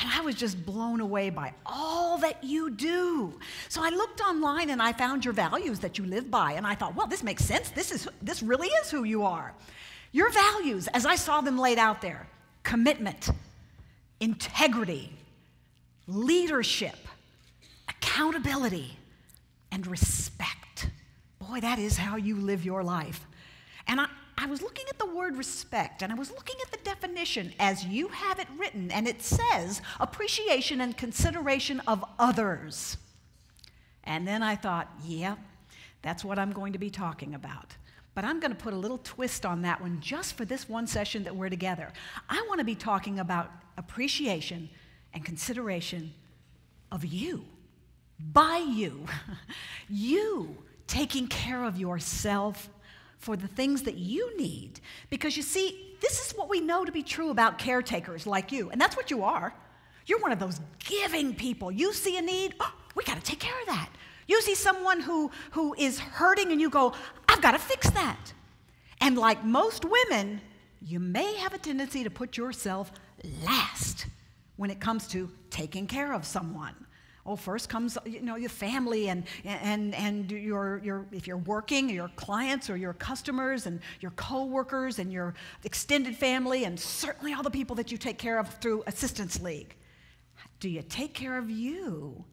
And I was just blown away by all that you do. So I looked online and I found your values that you live by. And I thought, well, this makes sense. This really is who you are. Your values, as I saw them laid out there: commitment, integrity, leadership, accountability, and respect. Boy, that is how you live your life. And I was looking at the word respect, and I was looking at the definition as you have it written, and it says appreciation and consideration of others. And then I thought, yeah, that's what I'm going to be talking about. But I'm going to put a little twist on that one just for this one session that we're together. I want to be talking about appreciation and consideration of you, by you. You taking care of yourself for the things that you need. Because you see, this is what we know to be true about caretakers like you, and that's what you are. You're one of those giving people. You see a need, oh, we got to take care of that. You see someone who is hurting and you go, I've got to fix that. And like most women, you may have a tendency to put yourself last when it comes to taking care of someone. Oh, first comes, your family and your if you're working, your clients or your customers and your coworkers and your extended family, and certainly all the people that you take care of through Assistance League. Do you take care of you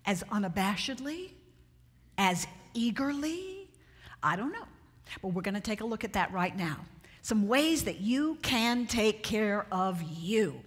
as unabashedly, as eagerly? I don't know, but we're going to take a look at that right now. Some ways that you can take care of you.